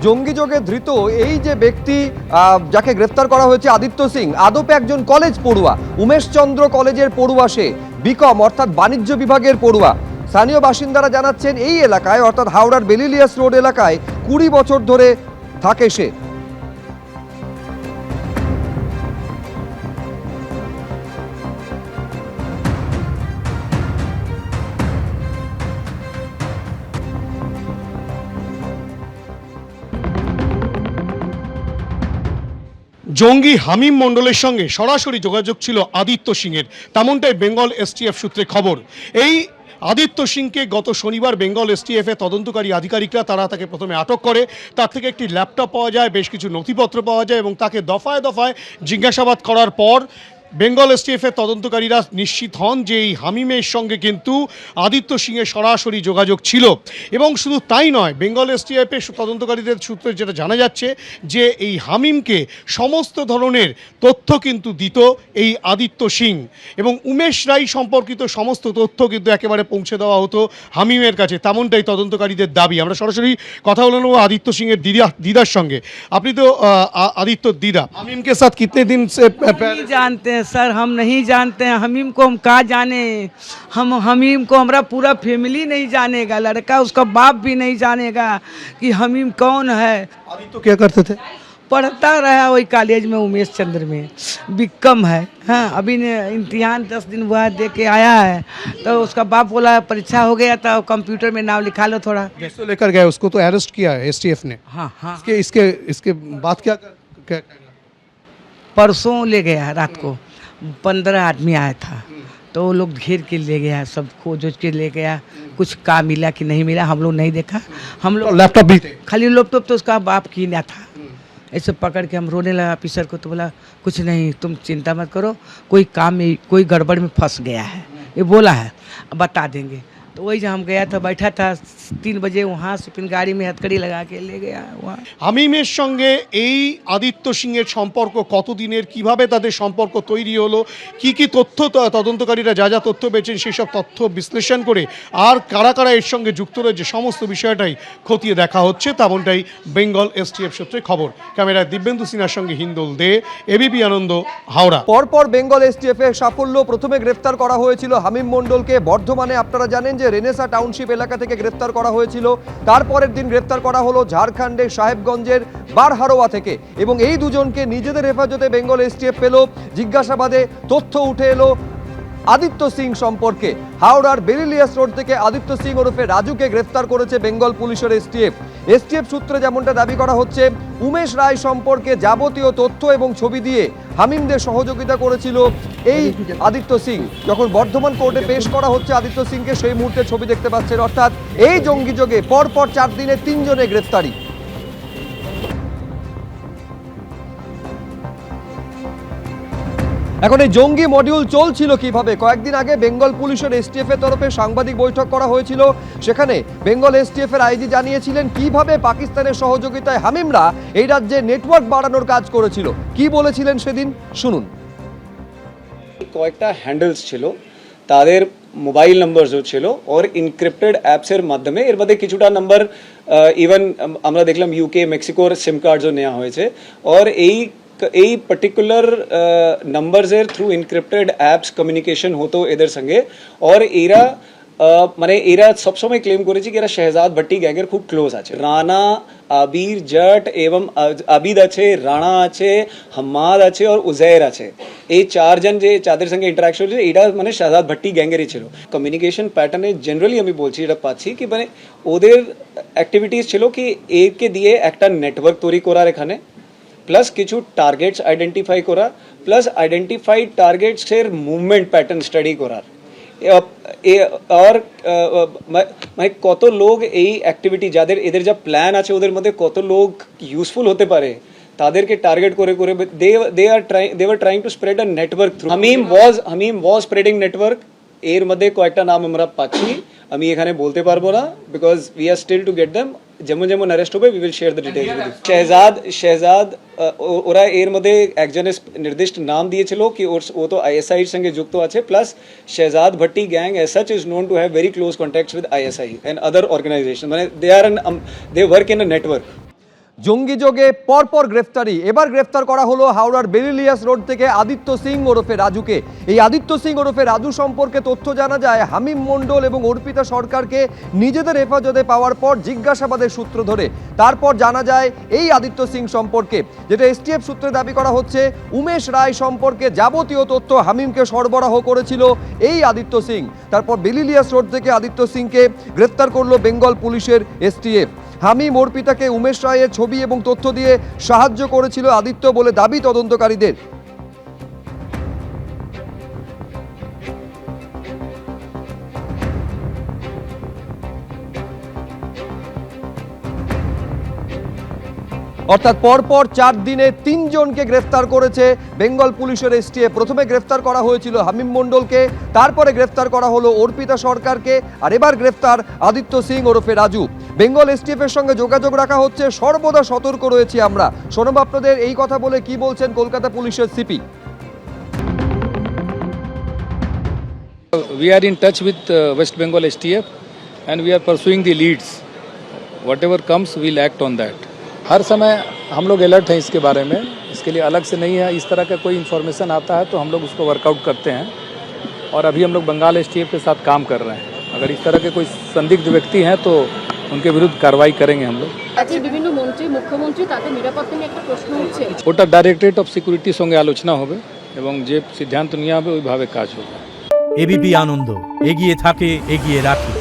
জঙ্গিযোগে ধৃত এই যে ব্যক্তি যাকে গ্রেফতার করা হয়েছে আদিত্য সিং আদপে একজন কলেজ পড়ুয়া, উমেশচন্দ্র কলেজের পড়ুয়া, সে বিকম অর্থাৎ বাণিজ্য বিভাগের পড়ুয়া। স্থানীয় বাসিন্দারা জানাচ্ছেন এই এলাকায় অর্থাৎ হাওড়ার বেলিলিয়াস রোড এলাকায় 20 বছর ধরে থাকে সে। জঙ্গি হামিম মণ্ডলের সঙ্গে সরাসরি যোগাযোগ ছিল আদিত্য সিংয়ের, তেমনটাই বেঙ্গল এসটিএফ সূত্রে খবর। এই আদিত্য সিংকে গত শনিবার বেঙ্গল এসটিএফের তদন্তকারী আধিকারিকরা তাকে প্রথমে আটক করে। তার থেকে একটি ল্যাপটপ পাওয়া যায়, বেশ কিছু নথিপত্র পাওয়া যায় এবং তাকে দফায় দফায় জিজ্ঞাসাবাদ করার পর বেঙ্গল এসটিএফের তদন্তকারীরা নিশ্চিত হন যে এই হামিমের সঙ্গে কিন্তু আদিত্য সিংয়ের সরাসরি যোগাযোগ ছিল। এবং শুধু তাই নয়, বেঙ্গল এসটিএফের তদন্তকারীদের সূত্রে যেটা জানা যাচ্ছে যে এই হামিমকে সমস্ত ধরনের তথ্য কিন্তু দিত এই আদিত্য সিং, এবং উমেশ রায় সম্পর্কিত সমস্ত তথ্য কিন্তু একেবারে পৌঁছে দেওয়া হতো হামিমের কাছে, তেমনটাই তদন্তকারীদের দাবি। আমরা সরাসরি কথা বলে নেব আদিত্য সিংয়ের দিদার সঙ্গে। আপনি তো আদিত্যর দিদা, হামিমকে সাথ কিতনে দিন সে जानते हैं सर, हम नहीं जानते हैं हमीम को। हम कहाँ जाने, हम हमीम को हमारा पूरा फैमिली नहीं जानेगा, लड़का उसका बाप भी नहीं जानेगा कि हमीम कौन है। आदित्य क्या करते थे? पढ़ता रहा वही कॉलेज में, उमेश चंद्र में, बिकम है। हाँ, अभी ने इम्तिहान 10 दिन हुआ दे के आया है, तो उसका बाप बोला परीक्षा हो गया था, कंप्यूटर में नाम लिखा लो थोड़ा। तो लेकर गए उसको, तो अरेस्ट किया है एसटीएफ ने। हाँ हाँ, इसके बाद क्या परसों ले गया रात को 15 आदमी आया था, तो वो लोग घेर के ले गया, सब खोज के ले गया। कुछ का मिला कि नहीं मिला हम लोग नहीं देखा। हम लोग लैपटॉप भी थे, खाली लैपटॉप तो उसका बाप की ना था। ऐसे पकड़ के हम रोने लगा ऑफिसर को, तो बोला कुछ नहीं, तुम चिंता मत करो, कोई काम में कोई गड़बड़ में फंस गया है, ये बोला है, बता देंगे। तो वही जब हम गया था, बैठा था 3 बजे वहाँ से, फिर गाड़ी में हथकड़ी लगा के ले गया वहाँ। হামিমের সঙ্গে এই আদিত্য সিংয়ের সম্পর্ক কতদিনের, কিভাবে তাদের সম্পর্ক তৈরি হলো, কি কি তথ্য তদন্তকারীরা যা তথ্য পেয়েছেন সেই সব তথ্য বিশ্লেষণ করে আর কারা কারা এর সঙ্গে যুক্ত রয়েছে সমস্ত বিষয়টাই খতিয়ে দেখা হচ্ছে, তেমনটাই বেঙ্গল এসটিএফ সূত্রে খবর। ক্যামেরায় দিব্যেন্দু সিনহার সঙ্গে হিন্দোল দে, এবিপি আনন্দ, হাওড়া। পরপর বেঙ্গল এসটিএফ এর সাফল্য। প্রথমে গ্রেফতার করা হয়েছিল হামিম মণ্ডলকে বর্ধমানে, আপনারা জানেন যে রেনেসা টাউনশিপ এলাকা থেকে গ্রেফতার করা হয়েছিল। তারপরের দিন গ্রেফতার করা হলো ঝাড়খণ্ডের সাহেবগঞ্জের বারহারোয়া থেকে, এবং এই দুজনকে নিজেদের হেফাজতে বেঙ্গল এসটিএফ পেল। জিজ্ঞাসাবাদে তথ্য উঠে এলো আদিত্য সিং সম্পর্কে। হাওড়ার বেলিলিয়াস রোড থেকে আদিত্য সিং ওরফে রাজুকে গ্রেফতার করেছে বেঙ্গল পুলিশের এসটিএফ সূত্রে যেমনটা দাবি করা হচ্ছে, উমেশ রায় সম্পর্কে যাবতীয় তথ্য এবং ছবি দিয়ে হামিমদের সহযোগিতা করেছিল এই আদিত্য সিং। যখন বর্ধমান কোর্টে পেশ করা হচ্ছে আদিত্য সিংকে, সেই মুহূর্তে ছবি দেখতে পাচ্ছেন। অর্থাৎ এই জঙ্গিযোগে পরপর 4 দিনে 3 জনে গ্রেফতারি। এখন এই জঙ্গি মডিউল চলছিল কিভাবে? কয়েকদিন আগে বেঙ্গল পুলিশের এসটিএফ এর তরফে সাংবাদিক বৈঠক করা হয়েছিল। সেখানে বেঙ্গল এসটিএফ এর আইজি জানিয়েছিলেন কিভাবে পাকিস্তানের সহযোগিতায় হামিমরা এই রাজ্যে নেটওয়ার্ক বাড়ানোর কাজ করেছিল। কি বলেছিলেন সেদিন শুনুন। কয়েকটা হ্যান্ডেলস ছিল, তাদের মোবাইল নাম্বার ছিল, और ইনক্রিপ্টেড অ্যাপসের মাধ্যমে এর মধ্যে কিছুটা নাম্বার ইভেন আমরা দেখলাম ইউকে মেক্সিকোর সিম কার্ড নেওয়া হয়েছে। और এই পার্টিকুলার নাম্বারসের থ্রু ইনক্রিপ্টেড অ্যাপস কমিউনিকেশন হতো এদের সঙ্গে। और এরা মানে এরা সবসময় ক্লেম করেছে কি এরা শেহজাদ ভট্টি গ্যাংয়ের খুব ক্লোজ আছে। রানা, আবির জট এবং আবিদ আছে, রানা আছে, হাম্মাদ আছে আর উজৈর আছে। এই 4 জন যে যাদের সঙ্গে ইন্টারাকশন হচ্ছে এটা মানে শেহজাদ ভট্টি গ্যাংয়েরই ছিল। কমিউনিকেশন প্যাটার্নে জেনারেলি আমি বলছি এটা পাচ্ছি কি মানে ওদের অ্যাক্টিভিটিস ছিল কি একে দিয়ে একটা নেটওয়ার্ক তৈরি করার এখানে, প্লাস কিছু টার্গেটস আইডেন্টিফাই করা, প্লাস আইডেন্টিফাইড টার্গেটসের মুভমেন্ট প্যাটার্ন স্টাডি করার। আর মানে কত লোক এই অ্যাক্টিভিটি যাদের এদের যা প্ল্যান আছে ওদের মধ্যে কত লোক ইউজফুল হতে পারে তাদেরকে টার্গেট করে করে they were trying to spread a network through Hamim was spreading network। এর মধ্যে কয়েকটা নাম আমরা পাচ্ছি, আমি এখানে বলতে পারবো না because we are still to get them. যেমন যেমন অ্যারেস্ট হবে we will share the details with you. Shehzad ওরা এর মধ্যে একজনের নির্দিষ্ট নাম দিয়েছিল কি ও তো আইএসআই এর সঙ্গে যুক্ত আছে, plus Shehzad Bhatti gang as such is known to have very close contacts with ISI and other organisation, মানে they work in a network. জঙ্গি যোগে পরপর গ্রেফতারি, এবার গ্রেফতার করা হলো হাওড়ার বেরিলিয়াস রোড থেকে আদিত্য সিং ওরফে রাজুকে। এই আদিত্য সিং ওরফে রাজু সম্পর্কে তথ্য জানা যায় হামিম মণ্ডল এবং অর্পিতা সরকারকে নিজেদের হেফাজতে পাওয়ার পর জিজ্ঞাসাবাদের সূত্র ধরে। তারপর জানা যায় এই আদিত্য সিং সম্পর্কে, যেটা এসটিএফ সূত্রে দাবি করা হচ্ছে, উমেশ রায় সম্পর্কে যাবতীয় তথ্য হামিমকে সরবরাহ করেছিল এই আদিত্য সিং। তারপর বেরিলিয়াস রোড থেকে আদিত্য সিংকে গ্রেফতার করলো বেঙ্গল পুলিশের এসটিএফ। হামিম অর্পিতাকে উমেশ রায়ের ছবি এবং তথ্য দিয়ে সাহায্য করেছিল আদিত্য বলে দাবি তদন্তকারীদের। অর্থাৎ পরপর 4 দিনে 3 জনকে গ্রেফতার করেছে বেঙ্গল পুলিশের এসটিএফ। প্রথমে গ্রেফতার করা হয়েছিল হামিম মণ্ডলকে, তারপরে গ্রেফতার করা হলো অর্পিতা সরকারকে, আর এবার গ্রেফতার আদিত্য সিং ওরফে রাজু। বেঙ্গল এসটিএফ এর সঙ্গে যোগাযোগ রাখা হচ্ছে, সর্বদা সতর্ক রয়েছি আমরা। শোনাব আপনাদের এই কথা বলে কি বলছেন কলকাতা পুলিশের CP. We are in touch with West Bengal STF and we are pursuing the leads. Whatever comes, we'll act on that. हर समय हम लोग अलर्ट हैं इसके बारे में, इसके लिए अलग से नहीं है। इस तरह का कोई इन्फॉर्मेशन आता है तो हम लोग उसको वर्कआउट करते हैं और अभी हम लोग बंगाल STF के साथ काम कर रहे हैं। अगर इस तरह के कोई संदिग्ध व्यक्ति हैं तो उनके विरुद्ध कार्रवाई करेंगे हम लोग। রাজ্যের বিভিন্ন মন্ত্রী মুখ্যমন্ত্রী তাদের নিরাপত্তা নিয়ে একটা প্রশ্ন উঠছে। ওটা ডাইরেক্টরেট অফ সিকিউরিটির সঙ্গে আলোচনা হবে এবং যে সিদ্ধান্ত নেওয়া হবে ওইভাবে কাজ হবে। এবিপি আনন্দ, এগিয়ে থাকে, এগিয়ে রাখে।